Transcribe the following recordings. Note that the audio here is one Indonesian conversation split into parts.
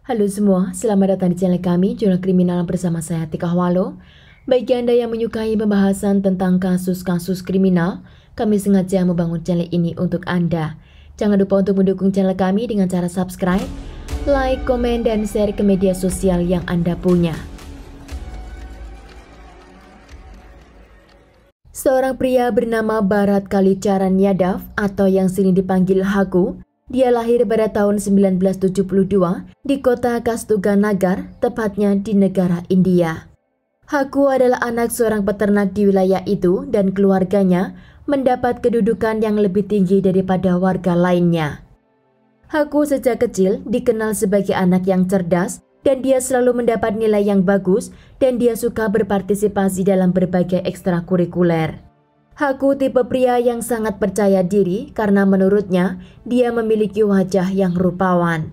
Halo semua, selamat datang di channel kami, Jurnal Kriminal bersama saya Tika Walo. Bagi Anda yang menyukai pembahasan tentang kasus-kasus kriminal, kami sengaja membangun channel ini untuk Anda. Jangan lupa untuk mendukung channel kami dengan cara subscribe, like, komen, dan share ke media sosial yang Anda punya. Seorang pria bernama Bharat Kalicharan Yadav atau yang sering dipanggil Haku. Dia lahir pada tahun 1972 di kota Kastuganagar, tepatnya di negara India. Haku adalah anak seorang peternak di wilayah itu dan keluarganya mendapat kedudukan yang lebih tinggi daripada warga lainnya. Haku sejak kecil dikenal sebagai anak yang cerdas dan dia selalu mendapat nilai yang bagus dan dia suka berpartisipasi dalam berbagai ekstrakurikuler. Haku tipe pria yang sangat percaya diri karena menurutnya dia memiliki wajah yang rupawan.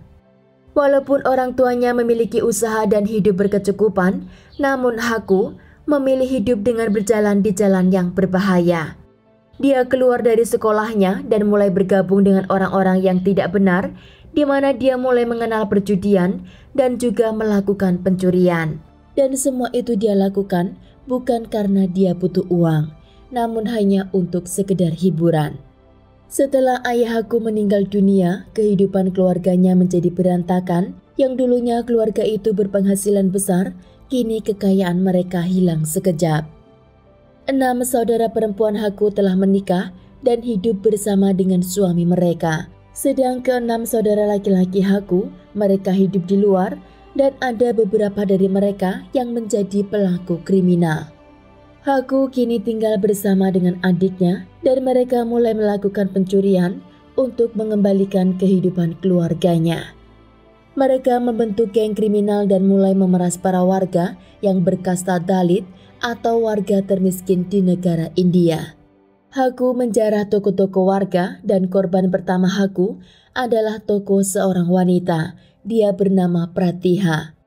Walaupun orang tuanya memiliki usaha dan hidup berkecukupan, namun Haku memilih hidup dengan berjalan di jalan yang berbahaya. Dia keluar dari sekolahnya dan mulai bergabung dengan orang-orang yang tidak benar, di mana dia mulai mengenal perjudian dan juga melakukan pencurian. Dan semua itu dia lakukan bukan karena dia butuh uang, namun hanya untuk sekedar hiburan. Setelah ayah Haku meninggal dunia, kehidupan keluarganya menjadi berantakan. Yang dulunya keluarga itu berpenghasilan besar, kini kekayaan mereka hilang sekejap. 6 saudara perempuan Haku telah menikah dan hidup bersama dengan suami mereka. Sedang ke-6 saudara laki-laki Haku, mereka hidup di luar dan ada beberapa dari mereka yang menjadi pelaku kriminal. Haku kini tinggal bersama dengan adiknya dan mereka mulai melakukan pencurian untuk mengembalikan kehidupan keluarganya. Mereka membentuk geng kriminal dan mulai memeras para warga yang berkasta Dalit atau warga termiskin di negara India. Haku menjarah toko-toko warga dan korban pertama Haku adalah toko seorang wanita. Dia bernama Pratiha.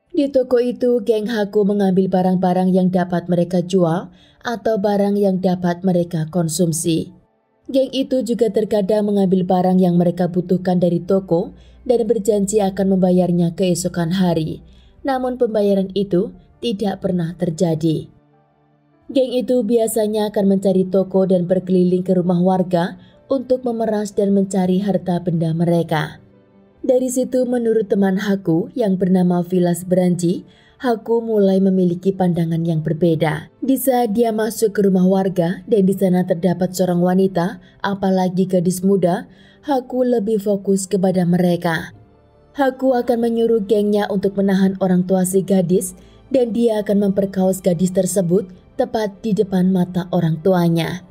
Di toko itu, geng Haku mengambil barang-barang yang dapat mereka jual atau barang yang dapat mereka konsumsi. Geng itu juga terkadang mengambil barang yang mereka butuhkan dari toko dan berjanji akan membayarnya keesokan hari. Namun pembayaran itu tidak pernah terjadi. Geng itu biasanya akan mencari toko dan berkeliling ke rumah warga untuk memeras dan mencari harta benda mereka. Dari situ menurut teman Haku yang bernama Vilas Branji, Haku mulai memiliki pandangan yang berbeda. Di saat dia masuk ke rumah warga dan di sana terdapat seorang wanita, apalagi gadis muda, Haku lebih fokus kepada mereka. Haku akan menyuruh gengnya untuk menahan orang tua si gadis dan dia akan memperkaos gadis tersebut tepat di depan mata orang tuanya.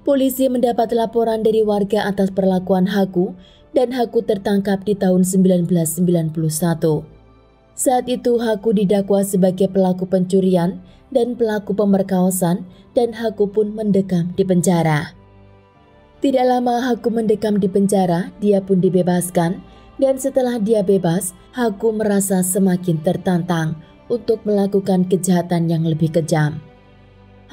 Polisi mendapat laporan dari warga atas perlakuan Haku dan Haku tertangkap di tahun 1991. Saat itu Haku didakwa sebagai pelaku pencurian dan pelaku pemerkosaan dan Haku pun mendekam di penjara. Tidak lama Haku mendekam di penjara, dia pun dibebaskan dan setelah dia bebas, Haku merasa semakin tertantang untuk melakukan kejahatan yang lebih kejam.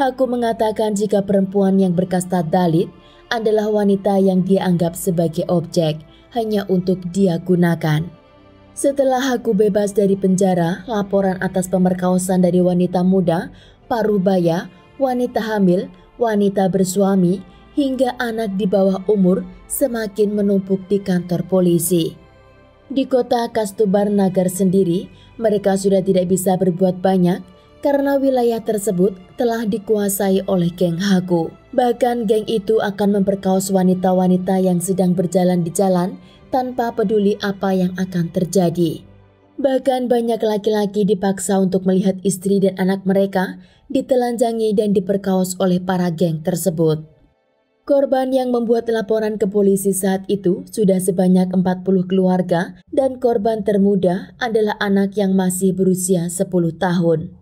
Haku mengatakan jika perempuan yang berkasta Dalit adalah wanita yang dia anggap sebagai objek hanya untuk dia gunakan. Setelah Haku bebas dari penjara, laporan atas pemerkosaan dari wanita muda, parubaya, wanita hamil, wanita bersuami, hingga anak di bawah umur semakin menumpuk di kantor polisi. Di kota Kastuganagar sendiri, mereka sudah tidak bisa berbuat banyak karena wilayah tersebut telah dikuasai oleh geng Haku. Bahkan geng itu akan memperkaos wanita-wanita yang sedang berjalan di jalan tanpa peduli apa yang akan terjadi. Bahkan banyak laki-laki dipaksa untuk melihat istri dan anak mereka ditelanjangi dan diperkaos oleh para geng tersebut. Korban yang membuat laporan ke polisi saat itu sudah sebanyak 40 keluarga dan korban termuda adalah anak yang masih berusia 10 tahun.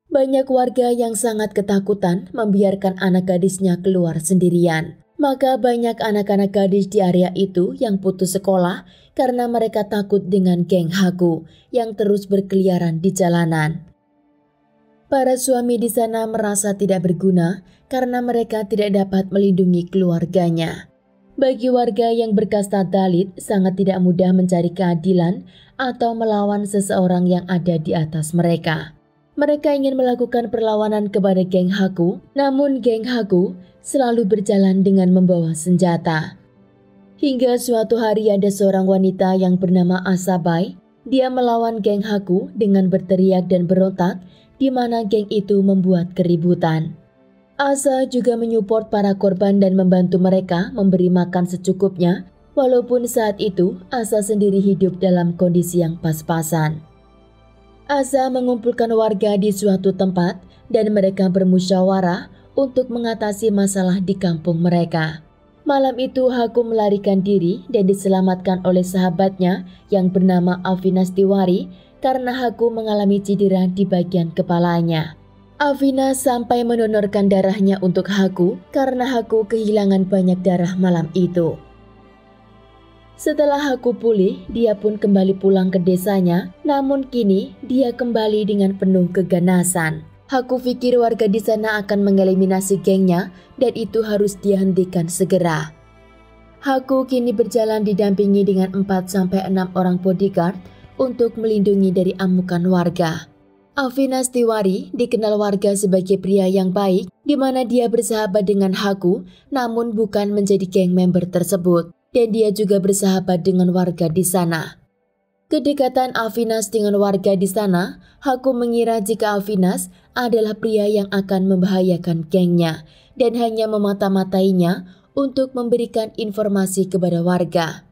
Banyak warga yang sangat ketakutan membiarkan anak gadisnya keluar sendirian. Maka banyak anak-anak gadis di area itu yang putus sekolah karena mereka takut dengan geng Haku yang terus berkeliaran di jalanan. Para suami di sana merasa tidak berguna karena mereka tidak dapat melindungi keluarganya. Bagi warga yang berkasta Dalit, sangat tidak mudah mencari keadilan atau melawan seseorang yang ada di atas mereka. Mereka ingin melakukan perlawanan kepada geng Haku, namun geng Haku selalu berjalan dengan membawa senjata. Hingga suatu hari ada seorang wanita yang bernama Asabai. Dia melawan geng Haku dengan berteriak dan berontak, di mana geng itu membuat keributan. Asa juga menyupport para korban dan membantu mereka memberi makan secukupnya, walaupun saat itu Asa sendiri hidup dalam kondisi yang pas-pasan. Asa mengumpulkan warga di suatu tempat dan mereka bermusyawarah untuk mengatasi masalah di kampung mereka. Malam itu Haku melarikan diri dan diselamatkan oleh sahabatnya yang bernama Avinas Tiwari karena Haku mengalami cedera di bagian kepalanya. Avinas sampai mendonorkan darahnya untuk Haku karena Haku kehilangan banyak darah malam itu. Setelah Haku pulih, dia pun kembali pulang ke desanya, namun kini dia kembali dengan penuh keganasan. Haku pikir warga di sana akan mengeliminasi gengnya dan itu harus dihentikan segera. Haku kini berjalan didampingi dengan 4-6 orang bodyguard untuk melindungi dari amukan warga. Avinas Tiwari dikenal warga sebagai pria yang baik, di mana dia bersahabat dengan Haku, namun bukan menjadi geng member tersebut, dan dia juga bersahabat dengan warga di sana. Kedekatan Avinas dengan warga di sana, Haku mengira jika Avinas adalah pria yang akan membahayakan gengnya, dan hanya memata-matainya untuk memberikan informasi kepada warga.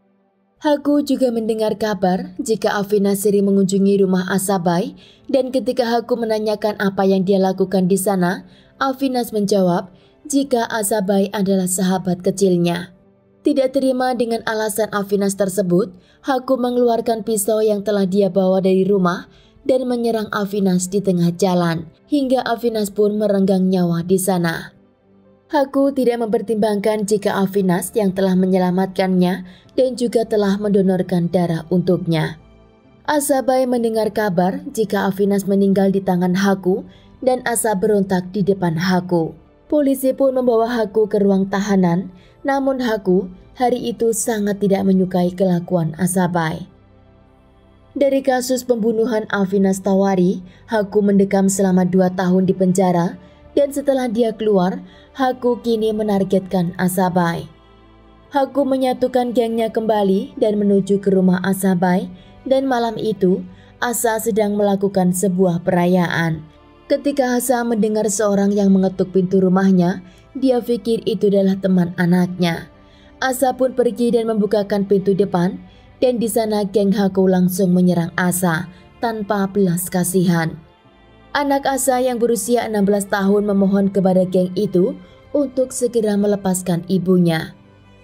Haku juga mendengar kabar jika Avinas sering mengunjungi rumah Asabai, dan ketika Haku menanyakan apa yang dia lakukan di sana, Avinas menjawab jika Asabai adalah sahabat kecilnya. Tidak terima dengan alasan Avinas tersebut, Haku mengeluarkan pisau yang telah dia bawa dari rumah dan menyerang Avinas di tengah jalan, hingga Avinas pun merenggang nyawa di sana. Haku tidak mempertimbangkan jika Avinas yang telah menyelamatkannya dan juga telah mendonorkan darah untuknya. Asabai mendengar kabar jika Avinas meninggal di tangan Haku dan Asa berontak di depan Haku. Polisi pun membawa Haku ke ruang tahanan, namun Haku hari itu sangat tidak menyukai kelakuan Asabai. Dari kasus pembunuhan Avinas Tiwari, Haku mendekam selama 2 tahun di penjara. Dan setelah dia keluar, Haku kini menargetkan Asabai. Haku menyatukan gengnya kembali dan menuju ke rumah Asabai, dan malam itu Asa sedang melakukan sebuah perayaan. Ketika Asa mendengar seorang yang mengetuk pintu rumahnya, dia pikir itu adalah teman anaknya. Asa pun pergi dan membukakan pintu depan, dan di sana geng Haku langsung menyerang Asa tanpa belas kasihan. Anak Asa yang berusia 16 tahun memohon kepada geng itu untuk segera melepaskan ibunya.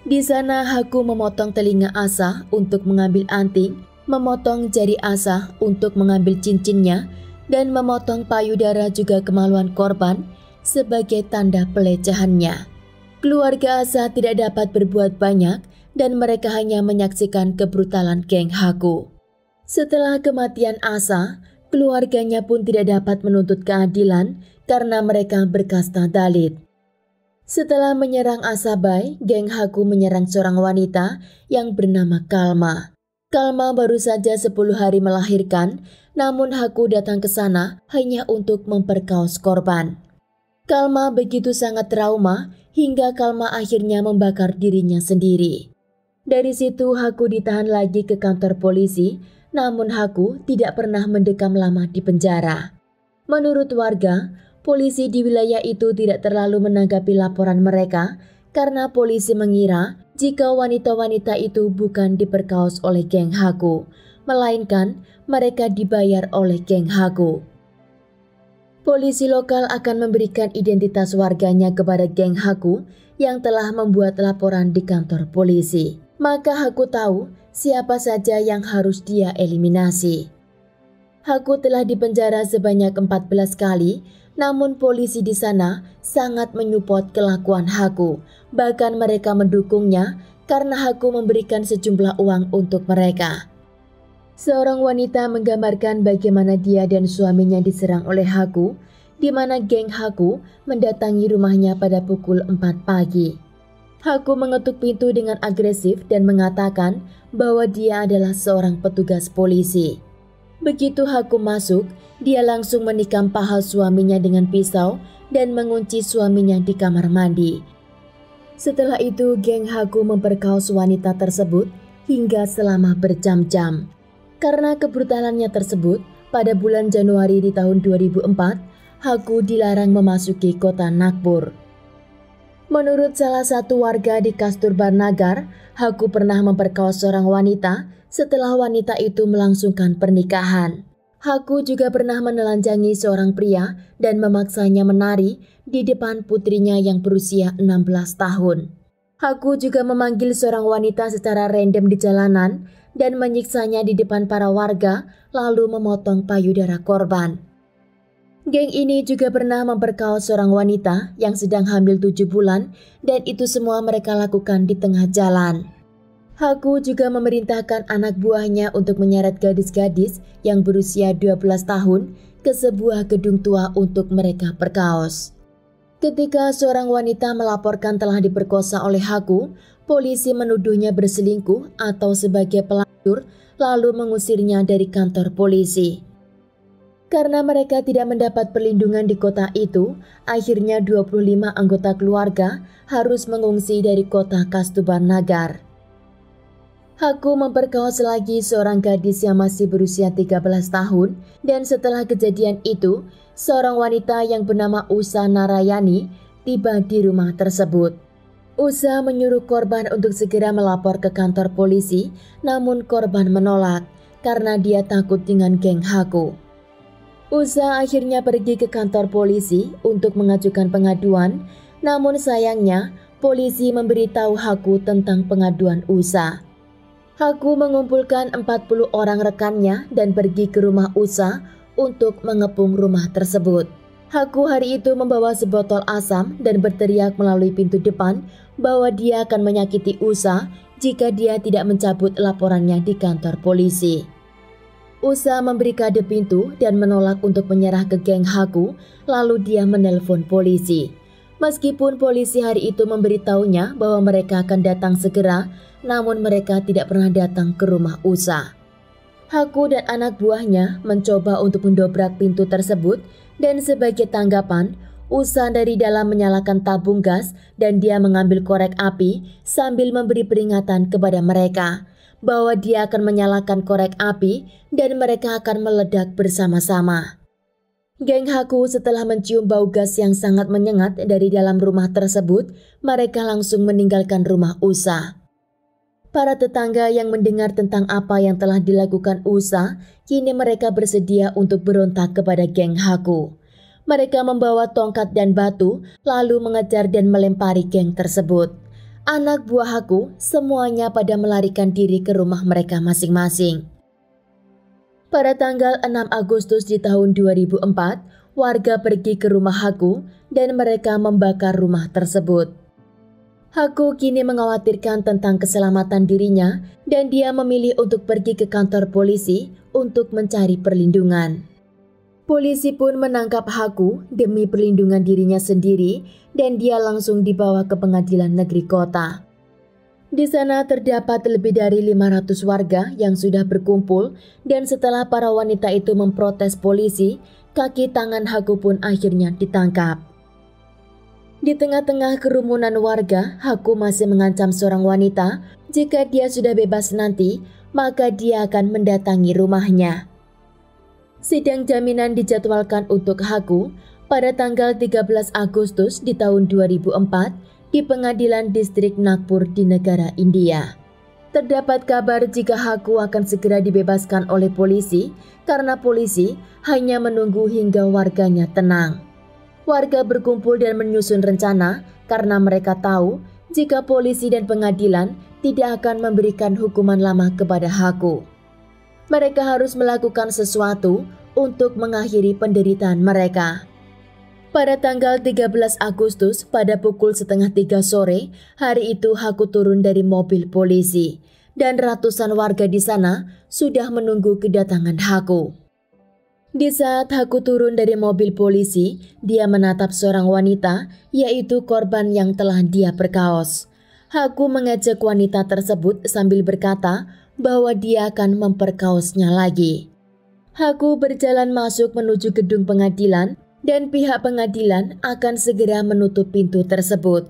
Di sana Haku memotong telinga Asa untuk mengambil anting, memotong jari Asa untuk mengambil cincinnya, dan memotong payudara juga kemaluan korban sebagai tanda pelecehannya. Keluarga Asa tidak dapat berbuat banyak dan mereka hanya menyaksikan kebrutalan geng Haku. Setelah kematian Asa, keluarganya pun tidak dapat menuntut keadilan karena mereka berkasta Dalit. Setelah menyerang Asabai, geng Haku menyerang seorang wanita yang bernama Kalma. Kalma baru saja 10 hari melahirkan, namun Haku datang ke sana hanya untuk memperkaos korban. Kalma begitu sangat trauma hingga Kalma akhirnya membakar dirinya sendiri. Dari situ Haku ditahan lagi ke kantor polisi, namun Haku tidak pernah mendekam lama di penjara. Menurut warga, polisi di wilayah itu tidak terlalu menanggapi laporan mereka karena polisi mengira jika wanita-wanita itu bukan diperkaos oleh geng Haku, melainkan mereka dibayar oleh geng Haku. Polisi lokal akan memberikan identitas warganya kepada geng Haku yang telah membuat laporan di kantor polisi. Maka Haku tahu siapa saja yang harus dia eliminasi. Haku telah dipenjara sebanyak 14 kali, namun polisi di sana sangat menyupport kelakuan Haku. Bahkan mereka mendukungnya karena Haku memberikan sejumlah uang untuk mereka. Seorang wanita menggambarkan bagaimana dia dan suaminya diserang oleh Haku, di mana geng Haku mendatangi rumahnya pada pukul 4 pagi. Haku mengetuk pintu dengan agresif dan mengatakan bahwa dia adalah seorang petugas polisi. Begitu Haku masuk, dia langsung menikam paha suaminya dengan pisau dan mengunci suaminya di kamar mandi. Setelah itu, geng Haku memperkaos wanita tersebut hingga selama berjam-jam. Karena kebrutalannya tersebut, pada bulan Januari di tahun 2004, Haku dilarang memasuki kota Nagpur. Menurut salah satu warga di Kasturba Nagar, Haku pernah memperkaos seorang wanita setelah wanita itu melangsungkan pernikahan. Haku juga pernah menelanjangi seorang pria dan memaksanya menari di depan putrinya yang berusia 16 tahun. Haku juga memanggil seorang wanita secara random di jalanan dan menyiksanya di depan para warga lalu memotong payudara korban. Geng ini juga pernah memperkaos seorang wanita yang sedang hamil 7 bulan dan itu semua mereka lakukan di tengah jalan. Haku juga memerintahkan anak buahnya untuk menyeret gadis-gadis yang berusia 12 tahun ke sebuah gedung tua untuk mereka perkaos. Ketika seorang wanita melaporkan telah diperkosa oleh Haku, polisi menuduhnya berselingkuh atau sebagai pelacur lalu mengusirnya dari kantor polisi. Karena mereka tidak mendapat perlindungan di kota itu, akhirnya 25 anggota keluarga harus mengungsi dari kota Kasturba Nagar. Haku memperkaos lagi seorang gadis yang masih berusia 13 tahun dan setelah kejadian itu, seorang wanita yang bernama Usha Narayani tiba di rumah tersebut. Usha menyuruh korban untuk segera melapor ke kantor polisi, namun korban menolak karena dia takut dengan geng Haku. Usha akhirnya pergi ke kantor polisi untuk mengajukan pengaduan, namun sayangnya polisi memberitahu Haku tentang pengaduan Usha. Haku mengumpulkan 40 orang rekannya dan pergi ke rumah Usha untuk mengepung rumah tersebut. Haku hari itu membawa sebotol asam dan berteriak melalui pintu depan bahwa dia akan menyakiti Usha jika dia tidak mencabut laporannya di kantor polisi. Usha memberi kode pintu dan menolak untuk menyerah ke geng Haku, lalu dia menelpon polisi. Meskipun polisi hari itu memberitahunya bahwa mereka akan datang segera, namun mereka tidak pernah datang ke rumah Usha. Haku dan anak buahnya mencoba untuk mendobrak pintu tersebut dan sebagai tanggapan, Usha dari dalam menyalakan tabung gas dan dia mengambil korek api sambil memberi peringatan kepada mereka bahwa dia akan menyalakan korek api dan mereka akan meledak bersama-sama. Geng Haku setelah mencium bau gas yang sangat menyengat dari dalam rumah tersebut, mereka langsung meninggalkan rumah Usha. Para tetangga yang mendengar tentang apa yang telah dilakukan Usha, kini mereka bersedia untuk berontak kepada geng Haku. Mereka membawa tongkat dan batu, lalu mengejar dan melempari geng tersebut. Anak buah Haku semuanya pada melarikan diri ke rumah mereka masing-masing. Pada tanggal 6 Agustus di tahun 2004, warga pergi ke rumah Haku dan mereka membakar rumah tersebut. Haku kini mengkhawatirkan tentang keselamatan dirinya dan dia memilih untuk pergi ke kantor polisi untuk mencari perlindungan. Polisi pun menangkap Haku demi perlindungan dirinya sendiri dan dia langsung dibawa ke pengadilan negeri kota. Di sana terdapat lebih dari 500 warga yang sudah berkumpul dan setelah para wanita itu memprotes polisi, kaki tangan Haku pun akhirnya ditangkap. Di tengah-tengah kerumunan warga, Haku masih mengancam seorang wanita jika dia sudah bebas nanti, maka dia akan mendatangi rumahnya. Sidang jaminan dijadwalkan untuk Haku pada tanggal 13 Agustus di tahun 2004 di Pengadilan Distrik Nagpur di negara India. Terdapat kabar jika Haku akan segera dibebaskan oleh polisi karena polisi hanya menunggu hingga warganya tenang. Warga berkumpul dan menyusun rencana karena mereka tahu jika polisi dan pengadilan tidak akan memberikan hukuman lama kepada Haku. Mereka harus melakukan sesuatu untuk mengakhiri penderitaan mereka. Pada tanggal 13 Agustus pada pukul 2:30 sore, hari itu Haku turun dari mobil polisi dan ratusan warga di sana sudah menunggu kedatangan Haku. Di saat Haku turun dari mobil polisi, dia menatap seorang wanita, yaitu korban yang telah dia perkaos. Haku mengejek wanita tersebut sambil berkata bahwa dia akan memperkaosnya lagi. Haku berjalan masuk menuju gedung pengadilan dan pihak pengadilan akan segera menutup pintu tersebut.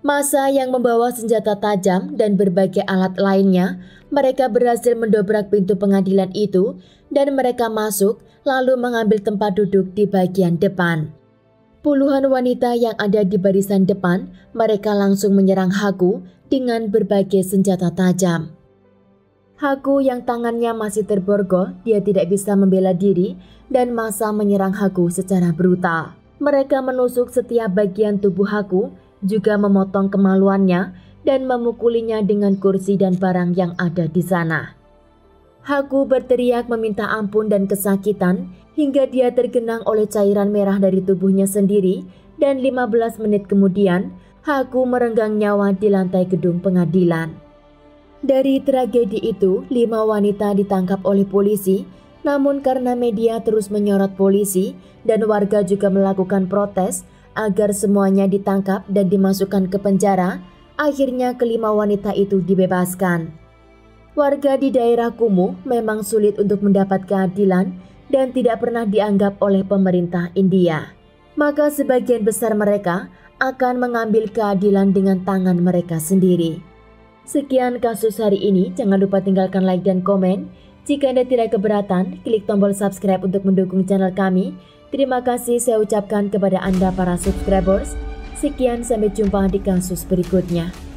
Massa yang membawa senjata tajam dan berbagai alat lainnya, mereka berhasil mendobrak pintu pengadilan itu dan mereka masuk lalu mengambil tempat duduk di bagian depan. Puluhan wanita yang ada di barisan depan, mereka langsung menyerang Haku dengan berbagai senjata tajam. Haku yang tangannya masih terborgol, dia tidak bisa membela diri dan massa menyerang Haku secara brutal. Mereka menusuk setiap bagian tubuh Haku, juga memotong kemaluannya dan memukulinya dengan kursi dan barang yang ada di sana. Haku berteriak meminta ampun dan kesakitan hingga dia tergenang oleh cairan merah dari tubuhnya sendiri dan 15 menit kemudian Haku merenggang nyawa di lantai gedung pengadilan. Dari tragedi itu, 5 wanita ditangkap oleh polisi, namun karena media terus menyorot polisi dan warga juga melakukan protes agar semuanya ditangkap dan dimasukkan ke penjara, akhirnya kelima wanita itu dibebaskan. Warga di daerah kumuh memang sulit untuk mendapat keadilan dan tidak pernah dianggap oleh pemerintah India. Maka sebagian besar mereka akan mengambil keadilan dengan tangan mereka sendiri. Sekian kasus hari ini, jangan lupa tinggalkan like dan komen. Jika Anda tidak keberatan, klik tombol subscribe untuk mendukung channel kami. Terima kasih saya ucapkan kepada Anda para subscribers. Sekian, sampai jumpa di kasus berikutnya.